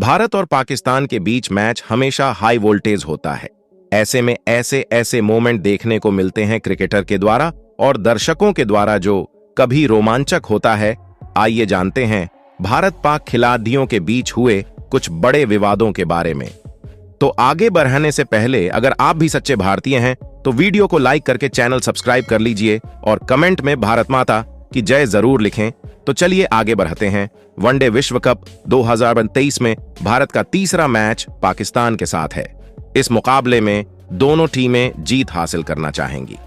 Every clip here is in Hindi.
भारत और पाकिस्तान के बीच मैच हमेशा हाई वोल्टेज होता है। ऐसे में ऐसे मोमेंट देखने को मिलते हैं क्रिकेटर के द्वारा और दर्शकों के द्वारा जो कभी रोमांचक होता है। आइए जानते हैं भारत पाक खिलाड़ियों के बीच हुए कुछ बड़े विवादों के बारे में। तो आगे बढ़ने से पहले अगर आप भी सच्चे भारतीय हैं तो वीडियो को लाइक करके चैनल सब्सक्राइब कर लीजिए और कमेंट में भारत माता की जय जरूर लिखें। तो चलिए आगे बढ़ते हैं। वनडे विश्व कप 2023 में भारत का तीसरा मैच पाकिस्तान के साथ है। इस मुकाबले में दोनों टीमें जीत हासिल करना चाहेंगी।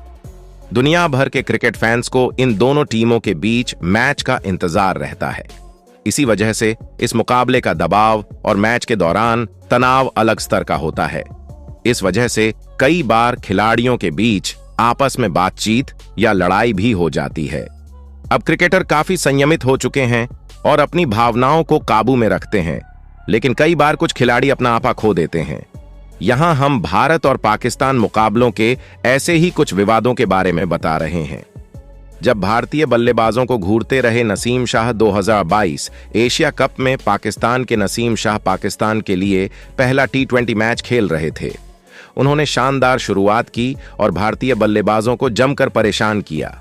दुनिया भर के क्रिकेट फैंस को इन दोनों टीमों के बीच मैच का इंतजार रहता है। इसी वजह से इस मुकाबले का दबाव और मैच के दौरान तनाव अलग स्तर का होता है। इस वजह से कई बार खिलाड़ियों के बीच आपस में बातचीत या लड़ाई भी हो जाती है। अब क्रिकेटर काफी संयमित हो चुके हैं और अपनी भावनाओं को काबू में रखते हैं, लेकिन कई बार कुछ खिलाड़ी अपना आपा खो देते हैं। यहां हम भारत और पाकिस्तान मुकाबलों के ऐसे ही कुछ विवादों के बारे में बता रहे हैं। जब भारतीय बल्लेबाजों को घूरते रहे नसीम शाह 2022 एशिया कप में पाकिस्तान के नसीम शाह पाकिस्तान के लिए पहला T20 मैच खेल रहे थे। उन्होंने शानदार शुरुआत की और भारतीय बल्लेबाजों को जमकर परेशान किया।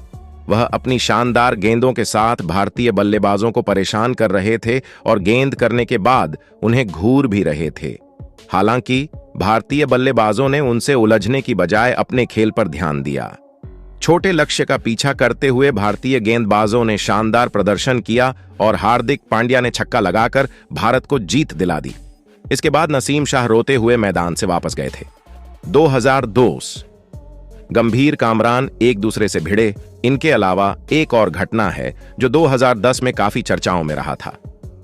वह अपनी शानदार गेंदों के साथ भारतीय बल्लेबाजों को परेशान कर रहे थे और गेंद करने के बाद उन्हें घूर भी रहे थे। हालांकि भारतीय बल्लेबाजों ने उनसे उलझने की बजाय अपने खेल पर ध्यान दिया। छोटे लक्ष्य का पीछा करते हुए भारतीय गेंदबाजों ने शानदार प्रदर्शन किया और हार्दिक पांड्या ने छक्का लगाकर भारत को जीत दिला दी। इसके बाद नसीम शाह रोते हुए मैदान से वापस गए थे। 2002 गंभीर कामरान एक दूसरे से भिड़े। इनके अलावा एक और घटना है जो 2010 में काफी चर्चाओं में रहा था।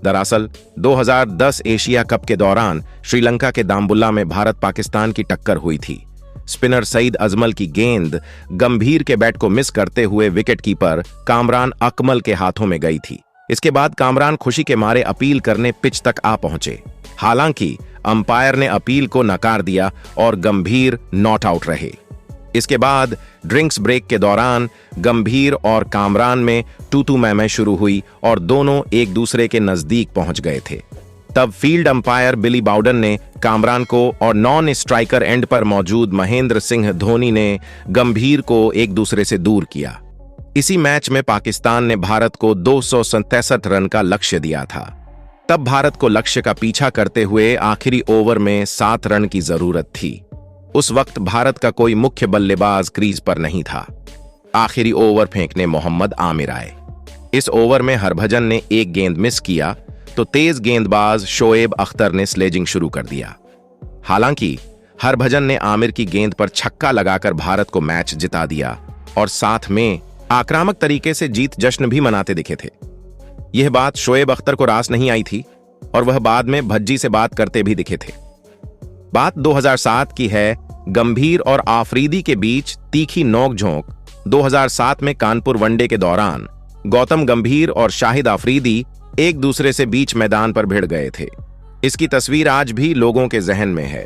दरअसल 2010 एशिया कप के दौरान श्रीलंका के दाम्बुल्ला में भारत पाकिस्तान की टक्कर हुई थी। स्पिनर सईद अजमल की गेंद गंभीर के बैट को मिस करते हुए विकेटकीपर कामरान अकमल के हाथों में गई थी। इसके बाद कामरान खुशी के मारे अपील करने पिच तक आ पहुंचे। हालांकि अंपायर ने अपील को नकार दिया और गंभीर नॉट आउट रहे। इसके बाद ड्रिंक्स ब्रेक के दौरान गंभीर और कामरान में तू मैं शुरू हुई और दोनों एक दूसरे के नजदीक पहुंच गए थे। तब फील्ड अंपायर बिली बाउडन ने कामरान को और नॉन स्ट्राइकर एंड पर मौजूद महेंद्र सिंह धोनी ने गंभीर को एक दूसरे से दूर किया। इसी मैच में पाकिस्तान ने भारत को 267 रन का लक्ष्य दिया था। तब भारत को लक्ष्य का पीछा करते हुए आखिरी ओवर में 7 रन की जरूरत थी। उस वक्त भारत का कोई मुख्य बल्लेबाज क्रीज पर नहीं था। आखिरी ओवर फेंकने मोहम्मद आमिर आए। इस ओवर में हरभजन ने एक गेंद मिस किया तो तेज गेंदबाज शोएब अख्तर ने स्लेजिंग शुरू कर दिया। हालांकि हरभजन ने आमिर की गेंद पर छक्का लगाकर भारत को मैच जिता दिया और साथ में आक्रामक तरीके से जीत जश्न भी मनाते दिखे थे। यह बात शोएब अख्तर को रास नहीं आई थी और वह बाद में भज्जी से बात करते भी दिखे थे। बात 2007 की है। गंभीर और आफरीदी के बीच तीखी नोकझोंक 2007 में कानपुर वनडे के दौरान गौतम गंभीर और शाहिद आफरीदी एक दूसरे से बीच मैदान पर भिड़ गए थे। इसकी तस्वीर आज भी लोगों के जहन में है।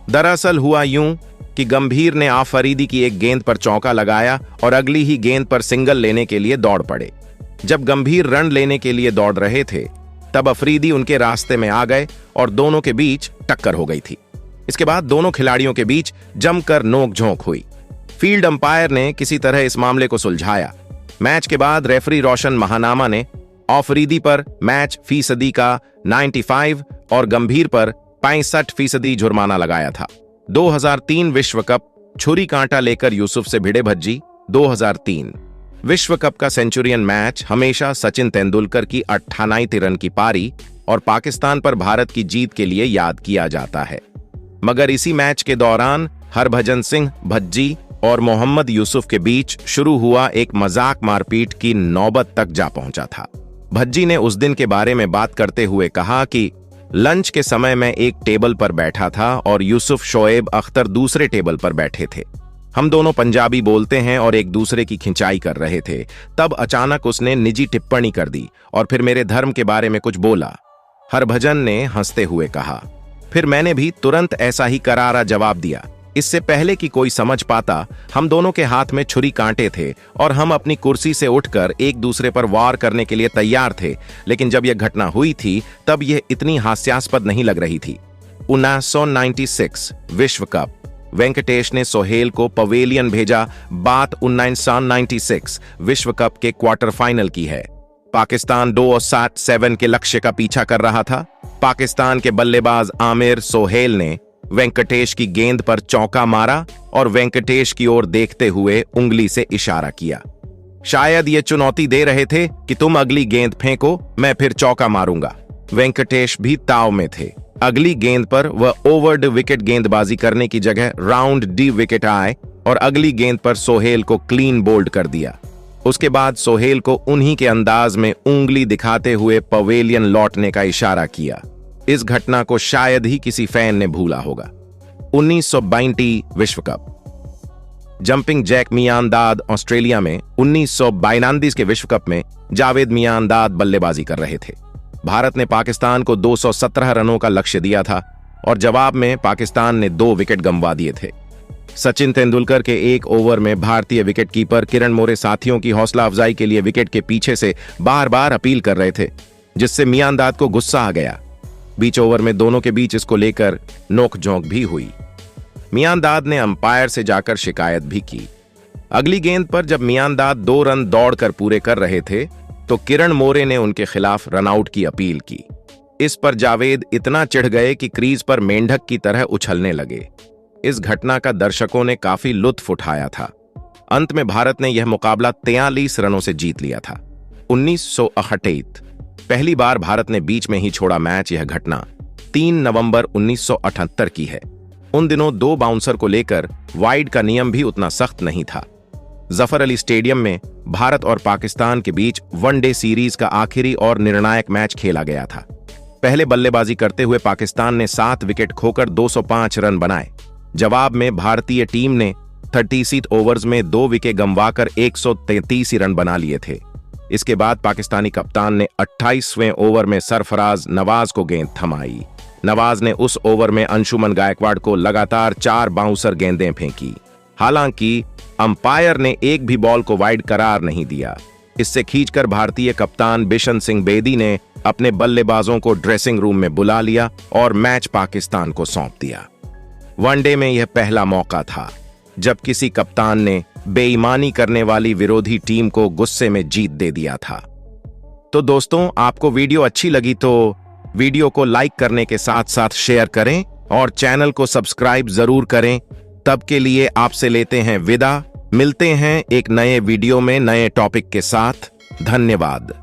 दरअसल हुआ यूं कि गंभीर ने आफरीदी की एक गेंद पर चौका लगाया और अगली ही गेंद पर सिंगल लेने के लिए दौड़ पड़े। जब गंभीर रन लेने के लिए दौड़ रहे थे तब अफरीदी उनके रास्ते में आ गए और दोनों के बीच टक्कर हो गई थी। इसके बाद दोनों खिलाड़ियों के बीच जमकर नोकझोंक हुई। फील्ड अंपायर ने किसी तरह इस मामले को सुलझाया। मैच के बाद रेफरी रोशन महानामा ने आफरीदी पर मैच फीसदी का 95 और गंभीर पर 65% जुर्माना लगाया था। 2003 विश्व कप छुरी कांटा लेकर यूसुफ से भिड़े भज्जी। 2003 विश्व कप का सेंचुरियन मैच हमेशा सचिन तेंदुलकर की 98 रन की पारी और पाकिस्तान पर भारत की जीत के लिए याद किया जाता है। मगर इसी मैच के दौरान हरभजन सिंह भज्जी और मोहम्मद यूसुफ के बीच शुरू हुआ एक मजाक मारपीट की नौबत तक जा पहुंचा था। भज्जी ने उस दिन के बारे में बात करते हुए कहा कि लंच के समय मैं एक टेबल पर बैठा था और यूसुफ शोएब अख्तर दूसरे टेबल पर बैठे थे। हम दोनों पंजाबी बोलते हैं और एक दूसरे की खिंचाई कर रहे थे। तब अचानक उसने निजी टिप्पणी कर दी और फिर मेरे धर्म के बारे में कुछ बोला। हरभजन ने हंसते हुए कहा। फिर मैंने भी तुरंत ऐसा ही करारा जवाब दिया। इससे पहले कि कोई समझ पाता, हम दोनों के हाथ में छुरी कांटे थे और हम अपनी कुर्सी से उठकर एक दूसरे पर वार करने के लिए तैयार थे। लेकिन जब यह घटना हुई थी तब यह इतनी हास्यास्पद नहीं लग रही थी। 1996 विश्व कप। वेंकटेश ने सोहेल को पवेलियन भेजा। बात 1996 विश्व कप के क्वार्टर फाइनल की है। पाकिस्तान 2-7 के लक्ष्य का पीछा कर रहा था। पाकिस्तान के बल्लेबाज आमिर सोहेल ने वेंकटेश की गेंद पर चौका मारा और वेंकटेश की ओर देखते हुए उंगली से इशारा किया। शायद ये चुनौती दे रहे थे कि तुम अगली गेंद फेंको, मैं फिर चौका मारूंगा। वेंकटेश भी ताव में थे। अगली गेंद पर वह ओवर द विकेट गेंदबाजी करने की जगह राउंड डी विकेट आए और अगली गेंद पर सोहेल को क्लीन बोल्ड कर दिया। उसके बाद सोहेल को उन्हीं के अंदाज में उंगली दिखाते हुए पवेलियन लौटने का इशारा किया। इस घटना को शायद ही किसी फैन ने भूला होगा। 1992 विश्व cup. Jumping jack Miandad Australia में 1992 के विश्व कप में जावेद मियांदाद बल्लेबाजी कर रहे थे। भारत ने पाकिस्तान को 217 रनों का लक्ष्य दिया था और जवाब में पाकिस्तान ने 2 विकेट गंवा दिए थे। सचिन तेंदुलकर के एक ओवर में भारतीय विकेटकीपर किरण मोरे साथियों की हौसला अफजाई के लिए विकेट के पीछे से बार बार अपील कर रहे थे, जिससे मियांदाद को गुस्सा आ गया। बीच ओवर में दोनों के बीच इसको लेकर नोकझोंक भी हुई। मियांदाद ने अंपायर से जाकर शिकायत भी की। अगली गेंद पर जब मियांदाद 2 रन दौड़कर पूरे कर रहे थे तो किरण मोरे ने उनके खिलाफ रनआउट की अपील की। इस पर जावेद इतना चिढ़ गए कि क्रीज पर मेंढक की तरह उछलने लगे। इस घटना का दर्शकों ने काफी लुत्फ उठाया था। अंत में भारत ने यह मुकाबला 43 रनों से जीत लिया था। 1968 पहली बार भारत ने बीच में ही छोड़ा मैच। यह घटना 3 नवंबर 1978 की है। उन दिनों 2 बाउंसर को लेकर वाइड का नियम भी उतना सख्त नहीं था। जफर अली स्टेडियम में भारत और पाकिस्तान के बीच वनडे सीरीज का आखिरी और निर्णायक मैच खेला गया था। पहले बल्लेबाजी करते हुए पाकिस्तान ने 7 विकेट खोकर 205 रन बनाए। जवाब में भारतीय टीम ने 36 ओवर्स में 2 विकेट गंवाकर 133 रन बना लिए थे। इसके बाद पाकिस्तानी कप्तान ने 28वें ओवर में सरफराज नवाज को गेंद थमाई। नवाज ने उस ओवर में अंशुमन गायकवाड़ को लगातार 4 बाउंसर गेंदें फेंकी। हालांकि अंपायर ने एक भी बॉल को वाइड करार नहीं दिया। इससे खींचकर भारतीय कप्तान बिशन सिंह बेदी ने अपने बल्लेबाजों को ड्रेसिंग रूम में बुला लिया और मैच पाकिस्तान को सौंप दिया। वनडे में यह पहला मौका था जब किसी कप्तान ने बेईमानी करने वाली विरोधी टीम को गुस्से में जीत दे दिया था। तो दोस्तों, आपको वीडियो अच्छी लगी तो वीडियो को लाइक करने के साथ साथ शेयर करें और चैनल को सब्सक्राइब जरूर करें। तब के लिए आपसे लेते हैं विदा। मिलते हैं एक नए वीडियो में नए टॉपिक के साथ। धन्यवाद।